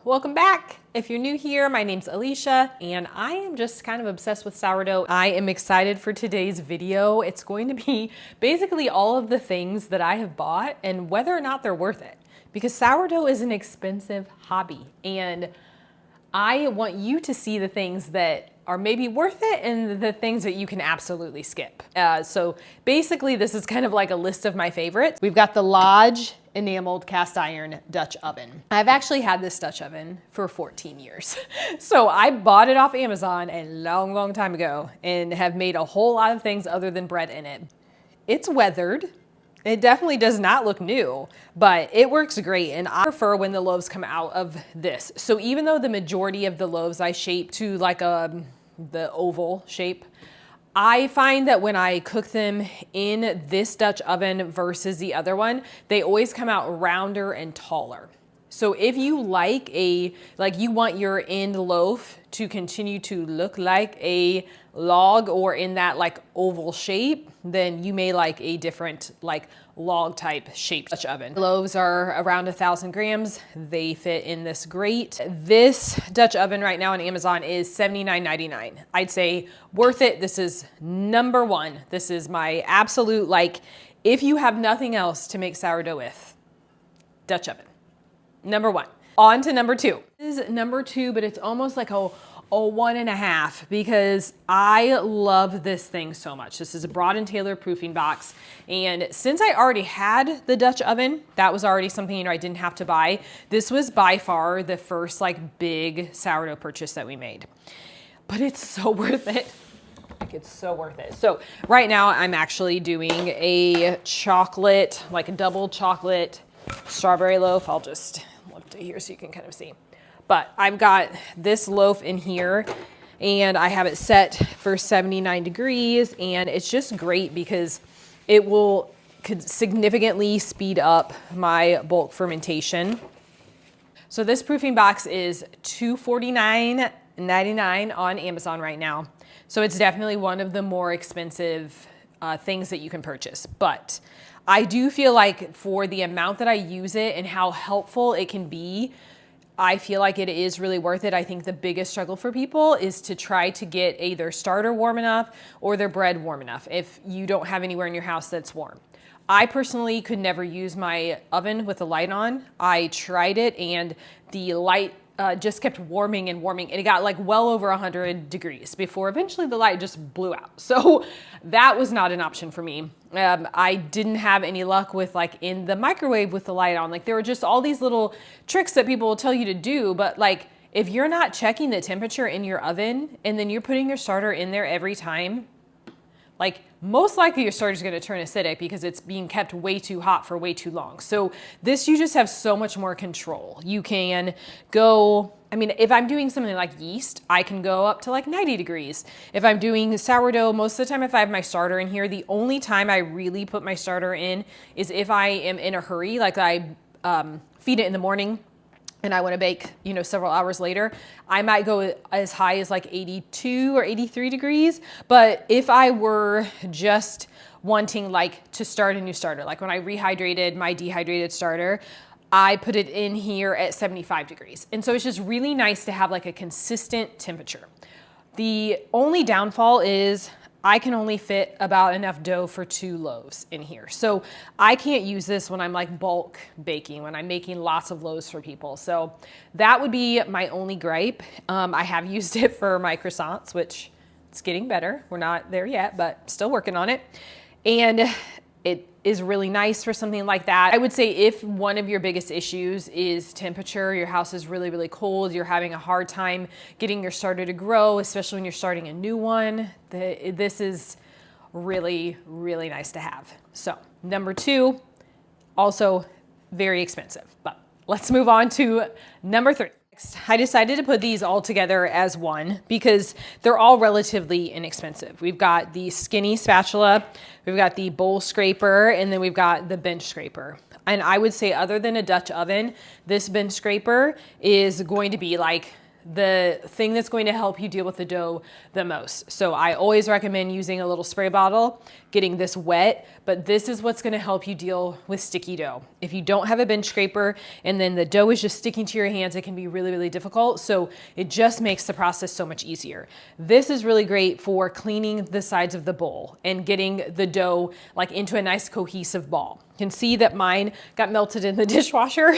Welcome back. If you're new here, my name's Alicia and I am just kind of obsessed with sourdough. I am excited for today's video. It's going to be basically all of the things that I have bought and whether or not they're worth it. Because sourdough is an expensive hobby and I want you to see the things that are maybe worth it and the things that you can absolutely skip. So basically this is kind of like a list of my favorites. We've got the Lodge enameled cast iron Dutch oven. I've actually had this Dutch oven for 14 years. So I bought it off Amazon a long time ago and have made a whole lot of things other than bread in it. It's weathered. It definitely does not look new, but it works great. And I prefer when the loaves come out of this. So even though the majority of the loaves I shape to like the oval shape, I find that when I cook them in this Dutch oven versus the other one, they always come out rounder and taller. So if you you want your end loaf to continue to look like a log or in that like oval shape, then you may like a different like log type shaped Dutch oven. Loaves are around 1,000 grams. They fit in this grate. This Dutch oven right now on Amazon is $79.99. I'd say worth it. This is number one. This is my absolute, like, if you have nothing else to make sourdough with, Dutch oven. Number one. On to number two. This is number two, but it's almost like a 1.5 because I love this thing so much. This is a Broad & Taylor proofing box. And since I already had the Dutch oven, that was already something I didn't have to buy. This was by far the first like big sourdough purchase that we made. But it's so worth it. Like, it's so worth it. So right now I'm actually doing a chocolate, like a double chocolate strawberry loaf. I'll just lift it here so you can kind of see. But I've got this loaf in here and I have it set for 79 degrees and it's just great because it could significantly speed up my bulk fermentation. So this proofing box is $249.99 on Amazon right now. So it's definitely one of the more expensive things that you can purchase. But I do feel like for the amount that I use it and how helpful it can be, I feel like it is really worth it. I think the biggest struggle for people is to try to get either starter warm enough or their bread warm enough if you don't have anywhere in your house that's warm. I personally could never use my oven with the light on. I tried it and the light just kept warming and warming and it got like well over 100 degrees before eventually the light just blew out. So that was not an option for me. I didn't have any luck with like in the microwave with the light on. Like there were just all these little tricks that people will tell you to do, but like if you're not checking the temperature in your oven and then you're putting your starter in there every time, like most likely your starter is going to turn acidic because it's being kept way too hot for way too long. So this, you just have so much more control. You can go, I mean, if I'm doing something like yeast, I can go up to like 90 degrees. If I'm doing sourdough, most of the time if I have my starter in here, the only time I really put my starter in is if I am in a hurry, like I feed it in the morning and I want to bake, several hours later, I might go as high as like 82 or 83 degrees. But if I were just wanting like to start a new starter, like when I rehydrated my dehydrated starter, I put it in here at 75 degrees. And so it's just really nice to have like a consistent temperature. The only downfall is I can only fit about enough dough for 2 loaves in here. So I can't use this when I'm like bulk baking, when I'm making lots of loaves for people. So that would be my only gripe. I have used it for my croissants, which it's getting better. We're not there yet, but still working on it. And it is really nice for something like that. I would say if one of your biggest issues is temperature, your house is really cold, you're having a hard time getting your starter to grow, especially when you're starting a new one, this is really nice to have. So number two, also very expensive, but let's move on to number three. I decided to put these all together as one because they're all relatively inexpensive. We've got the skinny spatula, we've got the bowl scraper, and then we've got the bench scraper. And I would say other than a Dutch oven, this bench scraper is going to be like the thing that's going to help you deal with the dough the most. So I always recommend using a little spray bottle, getting this wet, but this is what's going to help you deal with sticky dough. If you don't have a bench scraper and then the dough is just sticking to your hands, it can be really, really difficult. So it just makes the process so much easier. This is really great for cleaning the sides of the bowl and getting the dough like into a nice cohesive ball. You can see that mine got melted in the dishwasher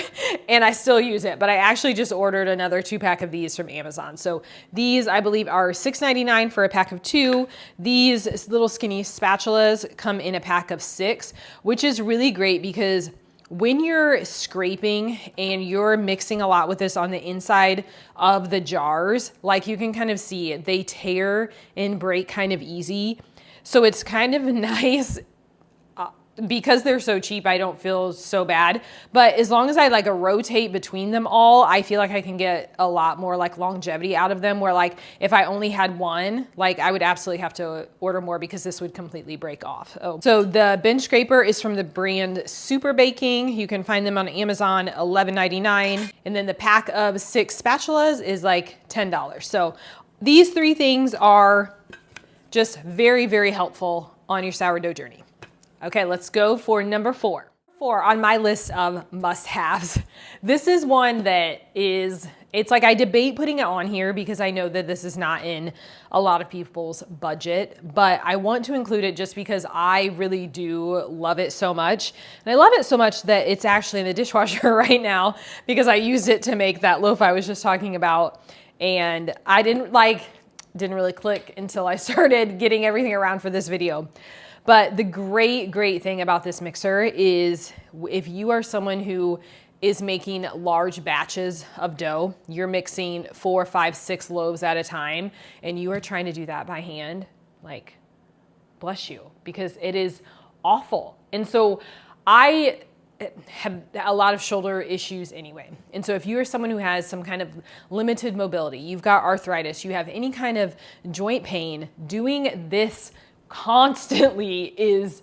and I still use it, but I actually just ordered another 2-pack of these from Amazon. So these I believe are $6.99 for a pack of 2. These little skinny spatulas come in a pack of 6, which is really great because when you're scraping and you're mixing a lot with this on the inside of the jars, like you can kind of see it, they tear and break kind of easy. So it's kind of nice. Because they're so cheap, I don't feel so bad. But as long as I like rotate between them all, I feel like I can get a lot more like longevity out of them, where like if I only had one, like I would absolutely have to order more because this would completely break off. Oh. So the bench scraper is from the brand Super Baking. You can find them on Amazon, $11.99. And then the pack of 6 spatulas is like $10. So these 3 things are just very, very helpful on your sourdough journey. Okay, let's go for number 4. On my list of must-haves. This is one that is, it's like I debate putting it on here because I know that this is not in a lot of people's budget, but I want to include it just because I really do love it so much. And I love it so much that it's actually in the dishwasher right now because I used it to make that loaf I was just talking about. And I didn't really click until I started getting everything around for this video. But the great thing about this mixer is if you are someone who is making large batches of dough, you're mixing 4, 5, 6 loaves at a time, and you are trying to do that by hand, like, bless you, because it is awful. And so I have a lot of shoulder issues anyway. And so if you are someone who has some kind of limited mobility, you've got arthritis, you have any kind of joint pain, doing this constantly is,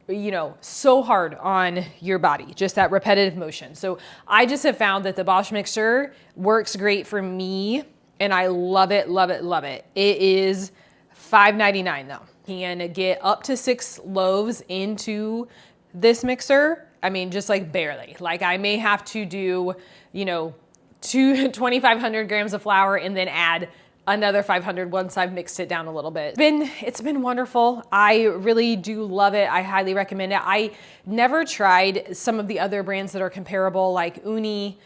you know, so hard on your body, just that repetitive motion. So I just have found that the Bosch mixer works great for me and I love it, love it, love it. It is $5.99 though. You can get up to 6 loaves into this mixer. I mean, just like barely. Like I may have to do, you know, 2,500 grams of flour and then add another 500 once I've mixed it down a little bit. It's been wonderful. I really do love it. I highly recommend it. I never tried some of the other brands that are comparable, like Uni.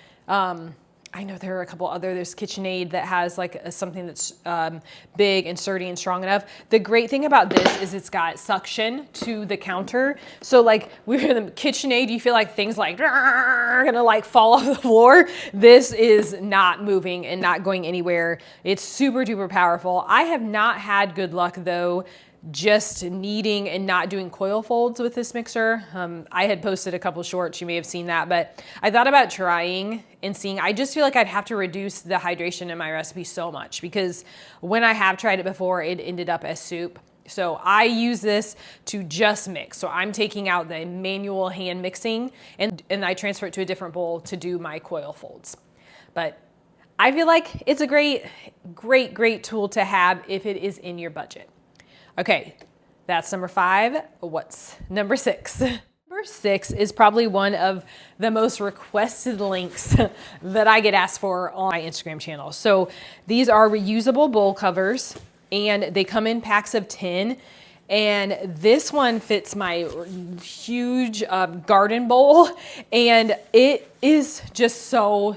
I know there are a couple other, there's KitchenAid that has like something that's big and sturdy and strong enough. The great thing about this is it's got suction to the counter. So like we're in the KitchenAid, you feel like things like are gonna like fall off the floor. This is not moving and not going anywhere. It's super duper powerful. I have not had good luck though, just kneading and not doing coil folds with this mixer. I had posted a couple shorts, you may have seen that, but I thought about trying and seeing. I just feel like I'd have to reduce the hydration in my recipe so much because when I have tried it before, it ended up as soup. So I use this to just mix. So I'm taking out the manual hand mixing and I transfer it to a different bowl to do my coil folds. But I feel like it's a great tool to have if it is in your budget. Okay, that's number 5. What's number 6? Number 6 is probably one of the most requested links that I get asked for on my Instagram channel. So these are reusable bowl covers and they come in packs of 10. And this one fits my huge garden bowl and it is just so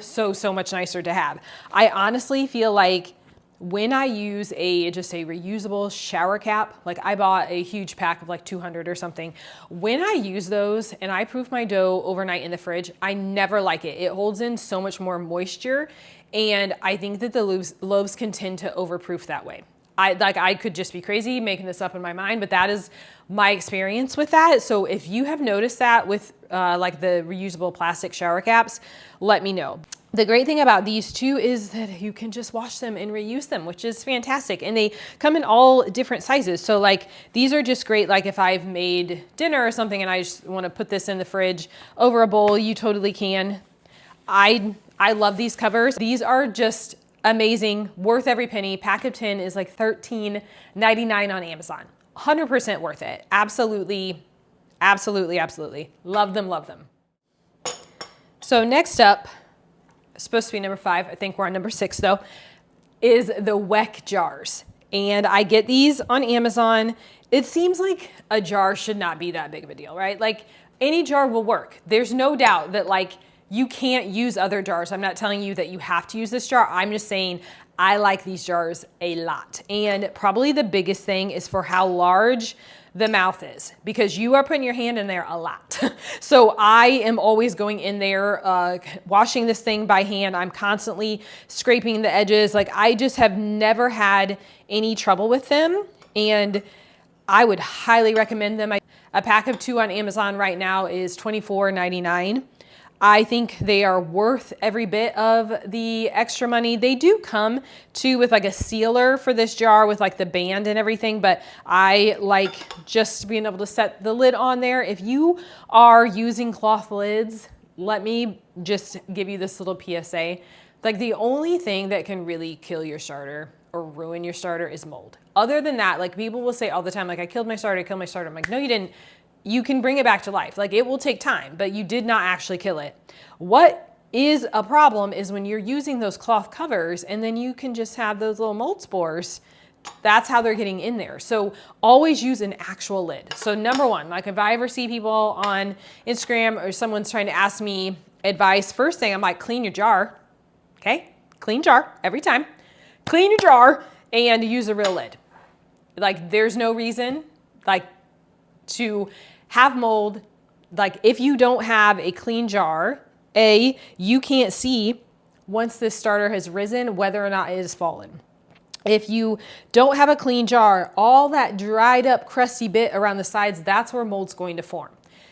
much nicer to have. I honestly feel like when I use just a reusable shower cap, like I bought a huge pack of like 200 or something. When I use those and I proof my dough overnight in the fridge, I never like it. It holds in so much more moisture. And I think that the loaves can tend to overproof that way. I could just be crazy making this up in my mind, but that is my experience with that. So if you have noticed that with like the reusable plastic shower caps, let me know. The great thing about these two is that you can just wash them and reuse them, which is fantastic. And they come in all different sizes. So like these are just great. Like if I've made dinner or something and I just want to put this in the fridge over a bowl, you totally can. I love these covers. These are just amazing, worth every penny. Pack of 10 is like $13.99 on Amazon. 100% worth it. Absolutely, absolutely, absolutely. Love them, love them. So next up, supposed to be number 5, I think we're on number 6 though, is the Weck jars. And I get these on Amazon. It seems like a jar should not be that big of a deal, right? Like any jar will work. There's no doubt that like you can't use other jars. I'm not telling you that you have to use this jar. I'm just saying I like these jars a lot. And probably the biggest thing is for how large the mouth is, because you are putting your hand in there a lot. So I am always going in there, washing this thing by hand. I'm constantly scraping the edges. Like I just have never had any trouble with them. And I would highly recommend them. A pack of 2 on Amazon right now is $24.99. I think they are worth every bit of the extra money. They do come too with like a sealer for this jar with like the band and everything, but I like just being able to set the lid on there. If you are using cloth lids, let me just give you this little PSA. Like the only thing that can really kill your starter or ruin your starter is mold. Other than that, like people will say all the time, like I killed my starter, I killed my starter. I'm like, no, you didn't. You can bring it back to life. Like it will take time, but you did not actually kill it. What is a problem is when you're using those cloth covers and then you can just have those little mold spores. That's how they're getting in there. So always use an actual lid. So number 1, like if I ever see people on Instagram or someone's trying to ask me advice, first thing I'm like, clean your jar. Okay, clean jar every time. Clean your jar and use a real lid. Like there's no reason like to have mold. Like if you don't have a clean jar, you can't see once this starter has risen whether or not it has fallen. If you don't have a clean jar, all that dried up crusty bit around the sides, that's where mold's going to form.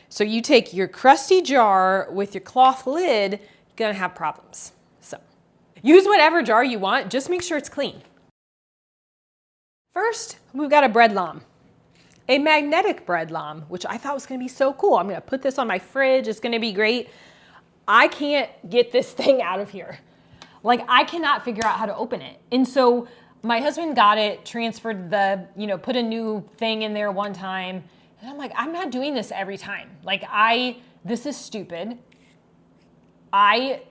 So you take your crusty jar with your cloth lid, you're gonna have problems. So use whatever jar you want, just make sure it's clean. First, we've got a bread lom. A magnetic bread lom, which I thought was gonna be so cool. I'm gonna put this on my fridge, it's gonna be great. I can't get this thing out of here. Like I cannot figure out how to open it. And so my husband got it, transferred the, put a new thing in there one time. And I'm like, I'm not doing this every time. Like this is stupid. I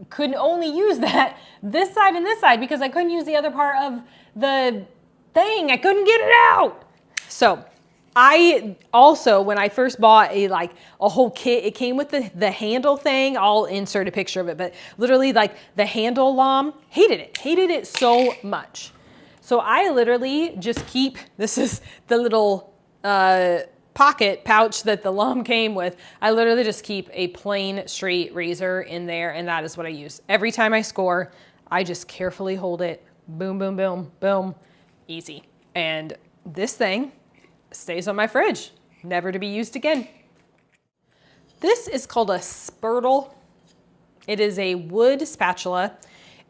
could only use this side and this side because I couldn't use the other part of the thing. I couldn't get it out. So I also, when I first bought a whole kit, it came with the handle thing. I'll insert a picture of it, but literally like the handle lom, hated it so much. So I literally just keep, this is the little pocket pouch that the lom came with. I literally just keep a plain straight razor in there, and that is what I use. Every time I score, I just carefully hold it, boom, boom, boom, boom, easy. And this thing stays on my fridge, never to be used again. This is called a Spurtle. It is a wood spatula,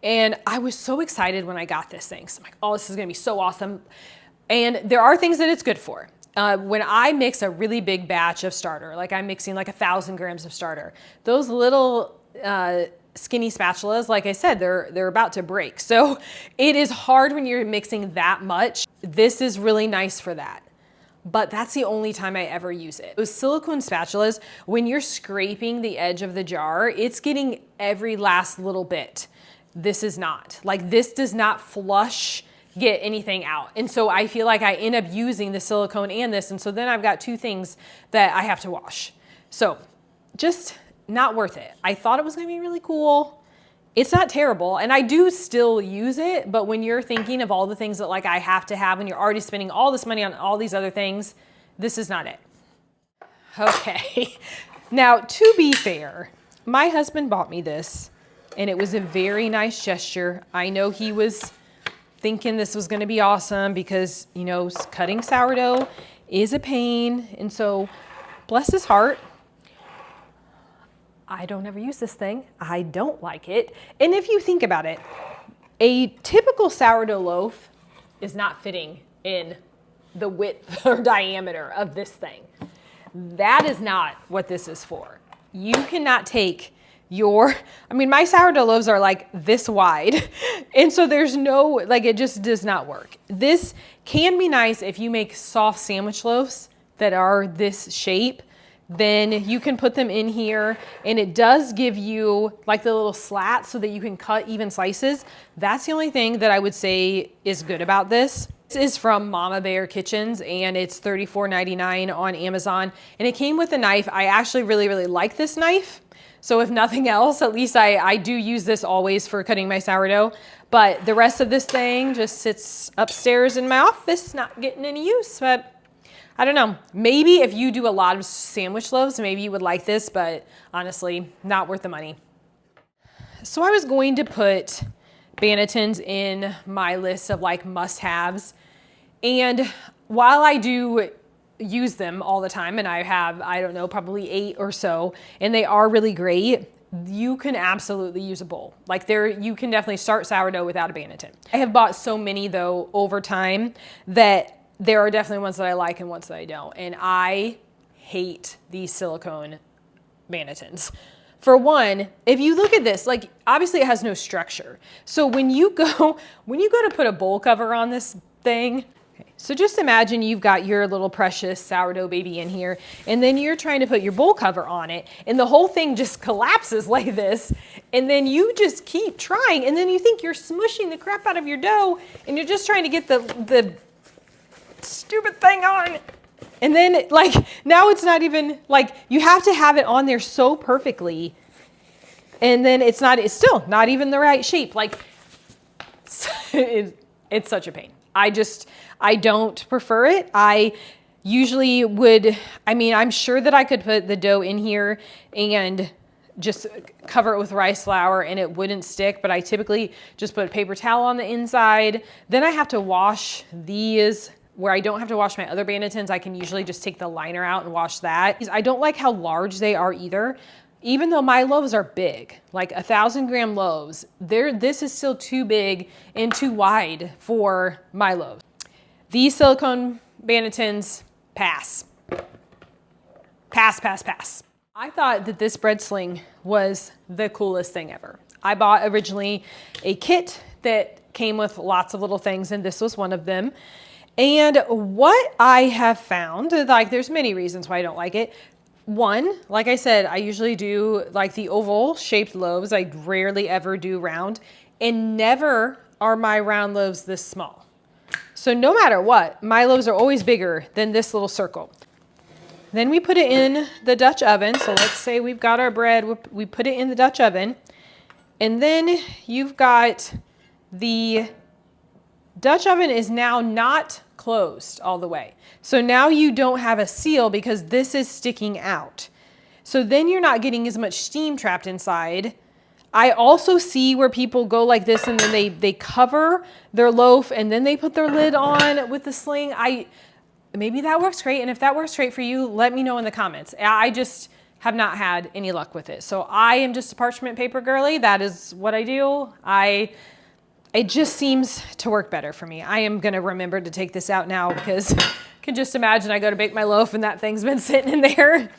and I was so excited when I got this thing. So I'm like, oh, this is gonna be so awesome. And there are things that it's good for. When I mix a really big batch of starter, like I'm mixing like 1,000 grams of starter, those little skinny spatulas, like I said, they're about to break. So it is hard when you're mixing that much. This is really nice for that. But that's the only time I ever use it. Those silicone spatulas, when you're scraping the edge of the jar, it's getting every last little bit. This is not. Like this does not flush, get anything out. And so I feel like I end up using the silicone and this, and so then I've got 2 things that I have to wash. So just not worth it. I thought it was gonna be really cool. It's not terrible, and I do still use it, but when you're thinking of all the things that like I have to have and you're already spending all this money on all these other things, this is not it. Okay, now to be fair, my husband bought me this, and it was a very nice gesture. I know he was thinking this was gonna be awesome because, cutting sourdough is a pain, and so bless his heart, I don't ever use this thing. I don't like it. And if you think about it, a typical sourdough loaf is not fitting in the width or diameter of this thing. That is not what this is for. You cannot take I mean, my sourdough loaves are like this wide. And so there's no, like, it just does not work. This can be nice if you make soft sandwich loaves that are this shape. Then you can put them in here, and it does give you like the little slats so that you can cut even slices. That's the only thing that I would say is good about this. This is from Mama Bear Kitchens, and it's $34.99 on Amazon, and it came with a knife. I actually really like this knife. So if nothing else, at least I do use this always for cutting my sourdough, but the rest of this thing just sits upstairs in my office, not getting any use. But I don't know, maybe if you do a lot of sandwich loaves, maybe you would like this, but honestly, not worth the money. So I was going to put bannetons in my list of like must-haves. And while I do use them all the time, and I have, I don't know, probably 8 or so, and they are really great, you can absolutely use a bowl. Like you can definitely start sourdough without a banneton. I have bought so many though over time that there are definitely ones that I like and ones that I don't. And I hate these silicone bannetons. For one, if you look at this, like obviously it has no structure. So when you go to put a bowl cover on this thing, okay, so just imagine you've got your little precious sourdough baby in here, and then you're trying to put your bowl cover on it, and the whole thing just collapses like this, and then you just keep trying, and then you think you're smushing the crap out of your dough, and you're just trying to get the stupid thing on. And then like now it's not even like you have to have it on there so perfectly, and then it's still not even the right shape. Like it's such a pain. I don't prefer it. I usually would, I mean, I'm sure that I could put the dough in here and just cover it with rice flour and it wouldn't stick, but I typically just put a paper towel on the inside. Then I have to wash these. Where I don't have to wash my other bannetons, I can usually just take the liner out and wash that. I don't like how large they are either. Even though my loaves are big, like 1,000-gram loaves, this is still too big and too wide for my loaves. These silicone bannetons, pass. Pass. I thought that this bread sling was the coolest thing ever. I bought originally a kit that came with lots of little things, and this was one of them. And what I have found, like there's many reasons why I don't like it. One, like I said, I usually do like the oval shaped loaves. I rarely ever do round, and never are my round loaves this small. So no matter what, my loaves are always bigger than this little circle. Then we put it in the Dutch oven. So let's say we've got our bread, we put it in the Dutch oven, and then you've got the Dutch oven is now not closed all the way. So now you don't have a seal because this is sticking out. So then you're not getting as much steam trapped inside. I also see where people go like this and then they cover their loaf and then they put their lid on with the sling. Maybe that works great. And if that works great for you, let me know in the comments. I just have not had any luck with it. So I am just a parchment paper girly. That is what I do. It just seems to work better for me. I am gonna remember to take this out now because I can just imagine I go to bake my loaf and that thing's been sitting in there.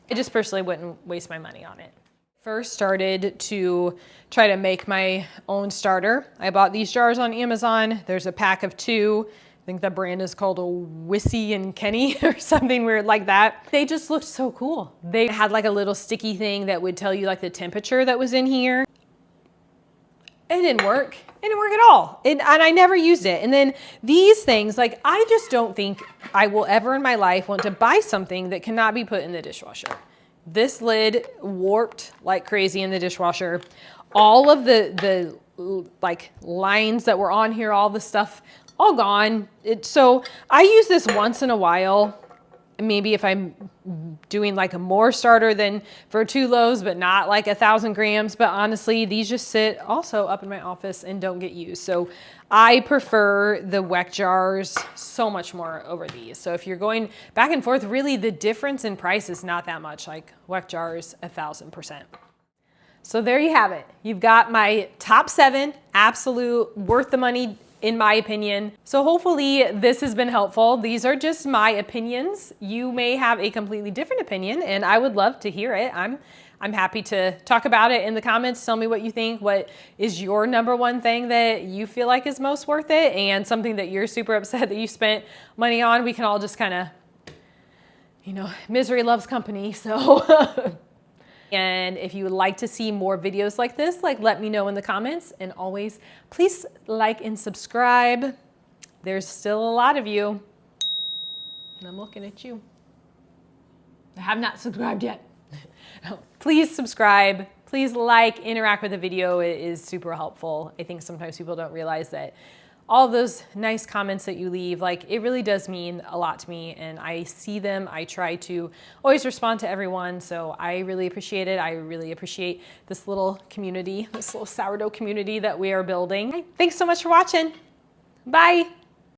I just personally wouldn't waste my money on it. First started to try to make my own starter. I bought these jars on Amazon. There's a pack of 2. I think the brand is called a Wissy and Kenny or something weird like that. They just looked so cool. They had like a little sticky thing that would tell you like the temperature that was in here. It didn't work. It didn't work at all. And I never used it. And then these things, like I just don't think I will ever in my life want to buy something that cannot be put in the dishwasher. This lid warped like crazy in the dishwasher. All of the like lines that were on here, all the stuff, all gone. So I use this once in a while. Maybe if I'm doing like a more starter than for 2 loaves, but not like 1,000 grams. But honestly, these just sit also up in my office and don't get used. So I prefer the Weck jars so much more over these. So if you're going back and forth, really the difference in price is not that much. Like Weck jars, 1,000%. So there you have it. You've got my top 7 absolute worth the money in my opinion. So hopefully this has been helpful. These are just my opinions. You may have a completely different opinion and I would love to hear it. I'm happy to talk about it in the comments. Tell me what you think. What is your number one thing that you feel like is most worth it, and something that you're super upset that you spent money on? We can all just kind of, you know, misery loves company, so. And if you would like to see more videos like this, let me know in the comments. And always, please like and subscribe. There's still a lot of you. And I'm looking at you. I have not subscribed yet. No, please subscribe. Please interact with the video. It is super helpful. I think sometimes people don't realize that all those nice comments that you leave, it really does mean a lot to me, and I see them. I try to always respond to everyone, so I really appreciate it. I really appreciate this little community, this little sourdough community that we are building. Thanks so much for watching. Bye.